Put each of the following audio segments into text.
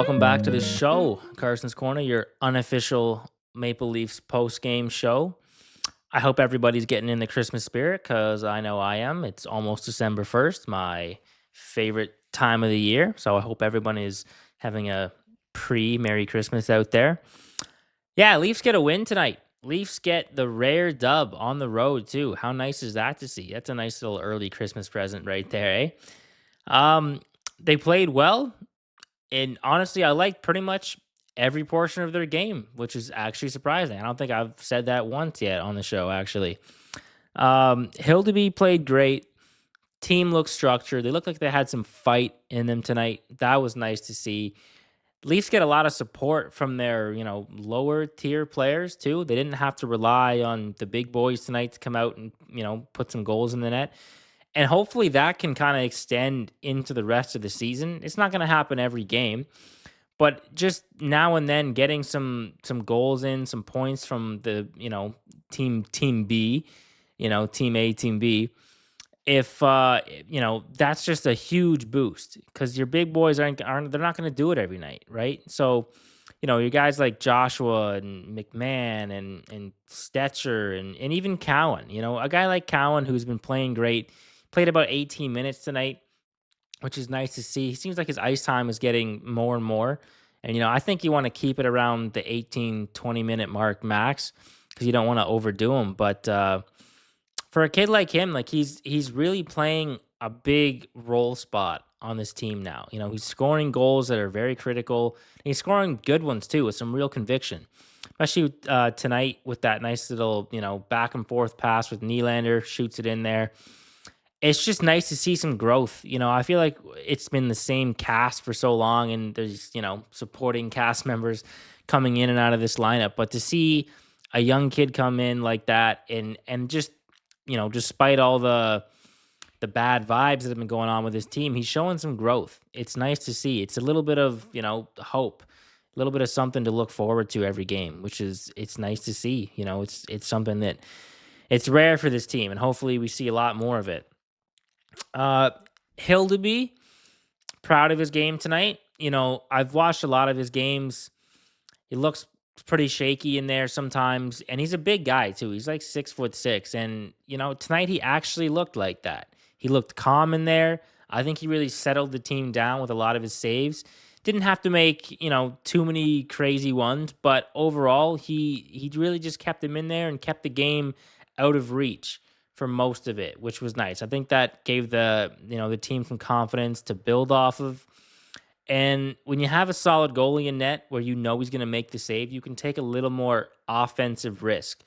welcome back to the show, Carson's Corner, your unofficial Maple Leafs post-game show. I hope everybody's getting in the Christmas spirit because I know I am. It's almost December 1st, my favorite time of the year. So I hope everyone is having a pre-Merry Christmas out there. Yeah, Leafs get a win tonight. Leafs get the rare dub on the road, too. How nice is that to see? That's a nice little early Christmas present right there, eh? They played well. And honestly, I liked pretty much every portion of their game, which is actually surprising. I don't think I've said that once yet on the show, actually. Hildeby played great. Team looked structured. They looked like they had some fight in them tonight. That was nice to see. Leafs get a lot of support from their, lower tier players too. They didn't have to rely on the big boys tonight to come out and, put some goals in the net. And hopefully that can kind of extend into the rest of the season. It's not going to happen every game, but just now and then getting some goals in, some points from the, team B, team A, team B. If that's just a huge boost because your big boys aren't they're not going to do it every night, right? So, your guys like Joshua and McMahon and Stetcher and even Cowan, a guy like Cowan who's been playing great, played about 18 minutes tonight, which is nice to see. He seems like his ice time is getting more and more. And, I think you want to keep it around the 18, 20-minute mark max because you don't want to overdo him. But for a kid like him, like he's really playing a big role spot on this team now. He's scoring goals that are very critical. And he's scoring good ones, too, with some real conviction. Especially tonight with that nice little, back and forth pass with Nylander, shoots it in there. It's just nice to see some growth. I feel like it's been the same cast for so long and there's, supporting cast members coming in and out of this lineup. But to see a young kid come in like that and just, despite all the bad vibes that have been going on with his team, he's showing some growth. It's nice to see. It's a little bit of, hope, a little bit of something to look forward to every game, which is, it's nice to see. It's something that it's rare for this team and hopefully we see a lot more of it. Hildeby, proud of his game tonight. I've watched a lot of his games. He looks pretty shaky in there sometimes, and he's a big guy too. He's like 6'6", and tonight he actually looked like that. He looked calm in there. I think he really settled the team down with a lot of his saves. Didn't have to make too many crazy ones, but overall he really just kept him in there and kept the game out of reach for most of it, which was nice. I think that gave the team some confidence to build off of. And when you have a solid goalie in net where he's going to make the save, you can take a little more offensive risk,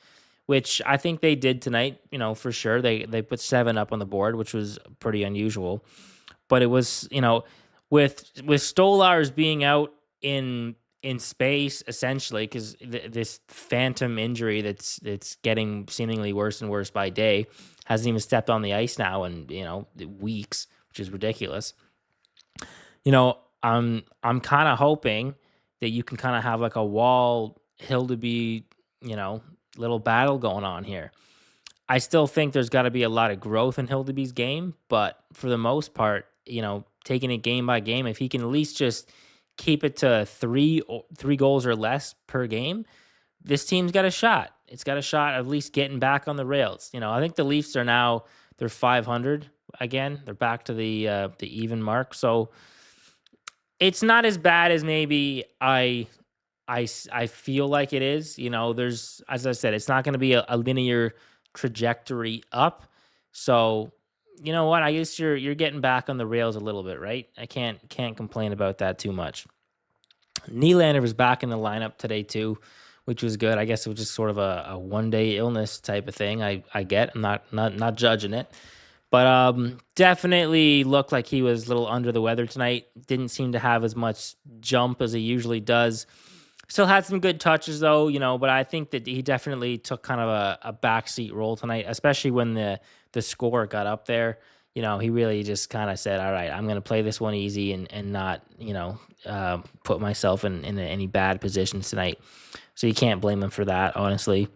which I think they did tonight, for sure. They put 7 up on the board, which was pretty unusual. But it was, with Stolarz being out in space essentially because this phantom injury that's getting seemingly worse and worse by day, hasn't even stepped on the ice now in weeks, which is ridiculous. I'm kind of hoping that you can kind of have like a Wall Hildeby little battle going on here. I still think there's got to be a lot of growth in Hildeby's game, but for the most part, taking it game by game, if he can at least just keep it to three goals or less per game, this team's got a shot. It's got a shot of at least getting back on the rails. I think the Leafs they're 500 again. They're back to the even mark. So it's not as bad as maybe I feel like it is. There's, as I said, it's not going to be a linear trajectory up. So you know what? I guess you're getting back on the rails a little bit, right? I can't complain about that too much. Nylander was back in the lineup today too, which was good. I guess it was just sort of a one-day illness type of thing. I get. I'm not judging it, but definitely looked like he was a little under the weather tonight. Didn't seem to have as much jump as he usually does. Still had some good touches though, but I think that he definitely took kind of a backseat role tonight, especially when the score got up there. He really just kind of said, all right, I'm going to play this one easy and not, put myself in any bad positions tonight. So you can't blame him for that, honestly.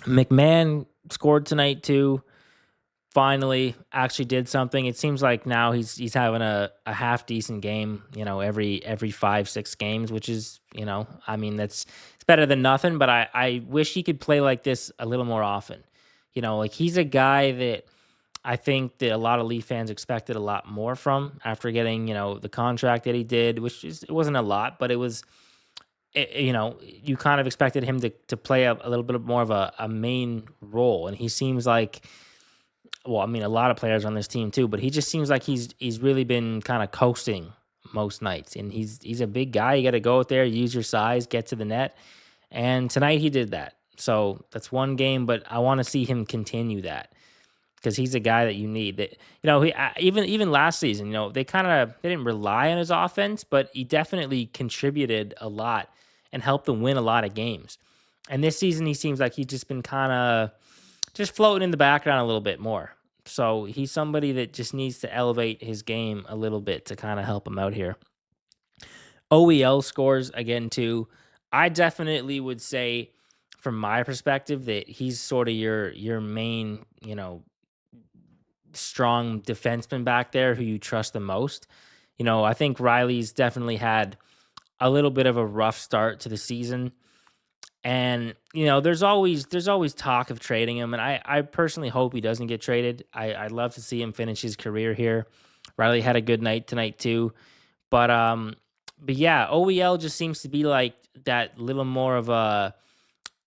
McMahon scored tonight too. finally actually did something. It seems like now he's having a half decent game, every 5, 6 games, which is, I mean, it's better than nothing, but I wish he could play like this a little more often. Like he's a guy that I think that a lot of Leaf fans expected a lot more from after getting, the contract that he did, which it wasn't a lot, but it was, you kind of expected him to play a little bit more of a main role. And he seems like, well, I mean, a lot of players on this team too, but he just seems like he's really been kind of coasting most nights. And he's a big guy. You got to go out there, use your size, get to the net. And tonight he did that. So that's one game, but I want to see him continue that because he's a guy that you need. That he even last season, they didn't rely on his offense, but he definitely contributed a lot and helped them win a lot of games. And this season, he seems like he's just been kind of just floating in the background a little bit more. So he's somebody that just needs to elevate his game a little bit to kind of help him out here. OEL scores again too. I definitely would say, from my perspective, that he's sort of your main, strong defenseman back there who you trust the most. I think Riley's definitely had a little bit of a rough start to the season. And there's always talk of trading him, and I personally hope he doesn't get traded. I'd love to see him finish his career here. Riley had a good night tonight too, but yeah, OEL just seems to be like that little more of a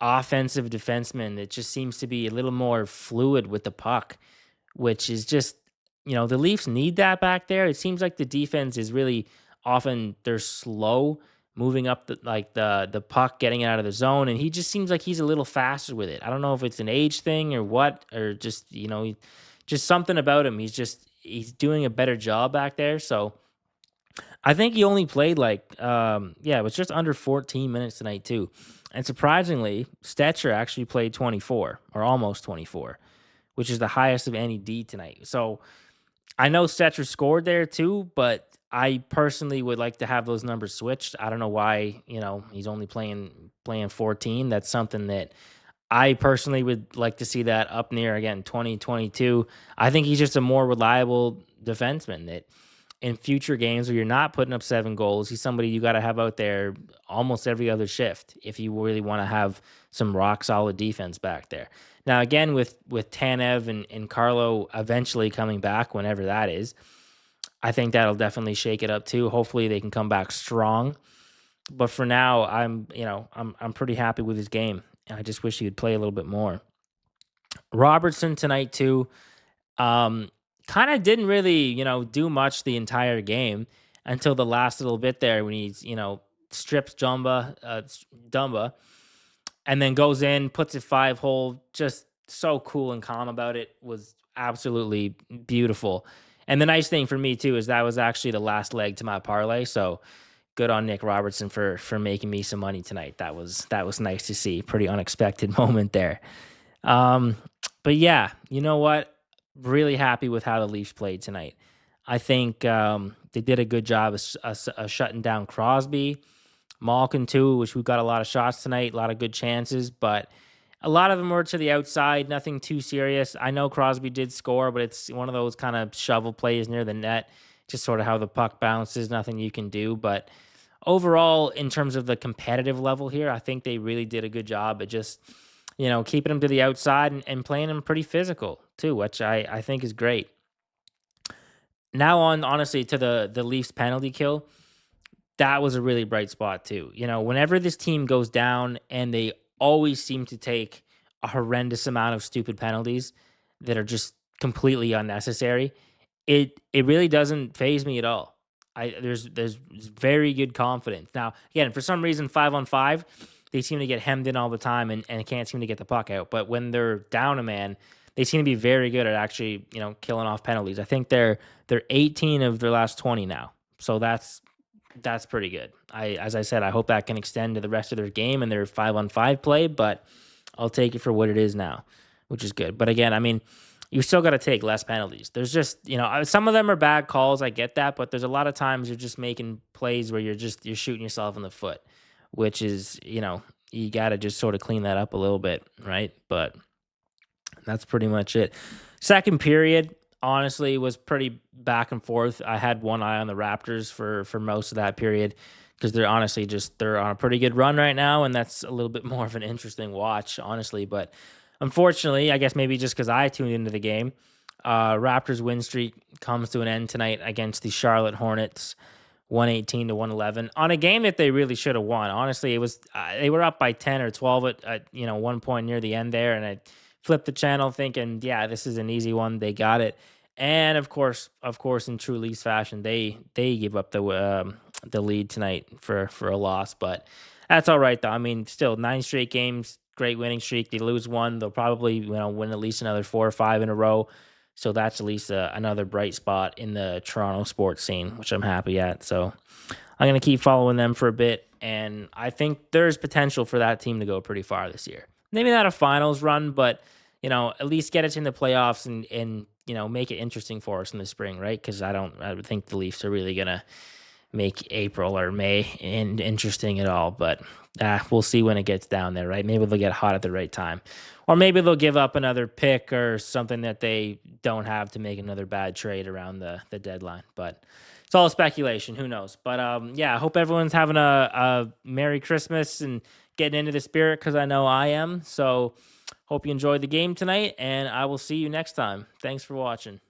offensive defenseman. It just seems to be a little more fluid with the puck, which is just, the Leafs need that back there. It seems like the defense is really often they're slow moving up the puck, getting it out of the zone, and he just seems like he's a little faster with it. I don't know if it's an age thing or what, or just just something about him. He's doing a better job back there. So I think he only played it was just under 14 minutes tonight too. And surprisingly, Stetcher actually played 24 or almost 24, which is the highest of any D tonight. So I know Stetcher scored there too, but I personally would like to have those numbers switched. I don't know why, he's only playing 14. That's something that I personally would like to see that up near again 2022. I think he's just a more reliable defenseman that in future games where you're not putting up 7 goals, he's somebody you got to have out there almost every other shift if you really want to have some rock solid defense back there. Now, again, with Tanev and Carlo eventually coming back, whenever that is, I think that'll definitely shake it up too. Hopefully, they can come back strong. But for now, I'm pretty happy with his game. I just wish he would play a little bit more. Robertson tonight too. Um, Kind of didn't really, do much the entire game until the last little bit there when he's, strips Dumba, and then goes in, puts it 5 hole. Just so cool and calm about it. Was absolutely beautiful. And the nice thing for me too is that was actually the last leg to my parlay. So good on Nick Robertson for making me some money tonight. That was nice to see. Pretty unexpected moment there. Um, but yeah, you know what? Really happy with how the Leafs played tonight. I think they did a good job of shutting down Crosby, Malkin too, which we got a lot of shots tonight, a lot of good chances, but a lot of them were to the outside, nothing too serious. I know Crosby did score, but it's one of those kind of shovel plays near the net, just sort of how the puck bounces, nothing you can do. But overall, in terms of the competitive level here, I think they really did a good job at just keeping them to the outside and playing them pretty physical too, which I think is great. Now on honestly to the Leafs penalty kill, that was a really bright spot too. Whenever this team goes down and they always seem to take a horrendous amount of stupid penalties that are just completely unnecessary, it really doesn't phase me at all. There's very good confidence. Now, again, for some reason 5-on-5, they seem to get hemmed in all the time and can't seem to get the puck out. But when they're down a man, they seem to be very good at actually, killing off penalties. I think they're 18 of their last 20 now. So that's pretty good. As I said, I hope that can extend to the rest of their game and their 5-on-5 play, but I'll take it for what it is now, which is good. But again, I mean, you still got to take less penalties. There's just, some of them are bad calls. I get that, but there's a lot of times you're just making plays where you're shooting yourself in the foot, which is, you got to just sort of clean that up a little bit, right? But that's pretty much it. Second period, honestly, was pretty back and forth. I had one eye on the Raptors for most of that period because they're honestly just they're on a pretty good run right now, and that's a little bit more of an interesting watch, honestly. But unfortunately, I guess maybe just because I tuned into the game, Raptors win streak comes to an end tonight against the Charlotte Hornets. 118 to 111 on a game that they really should have won. Honestly, it was they were up by 10 or 12 at one point near the end there, and I flipped the channel thinking, yeah, this is an easy one. They got it, and of course, in true Leafs fashion, they give up the lead tonight for a loss, but that's all right though. I mean, still 9 straight games, great winning streak. They lose one, they'll probably win at least another 4 or 5 in a row. So that's at least another bright spot in the Toronto sports scene, which I'm happy at. So I'm going to keep following them for a bit. And I think there's potential for that team to go pretty far this year. Maybe not a finals run, but, at least get us in the playoffs and make it interesting for us in the spring, right? Because I would think the Leafs are really going to make April or May interesting at all. But we'll see when it gets down there, right? Maybe they'll get hot at the right time. Or maybe they'll give up another pick or something that they don't have to make another bad trade around the deadline. But it's all speculation. Who knows? But yeah, I hope everyone's having a Merry Christmas and getting into the spirit because I know I am. So hope you enjoyed the game tonight, and I will see you next time. Thanks for watching.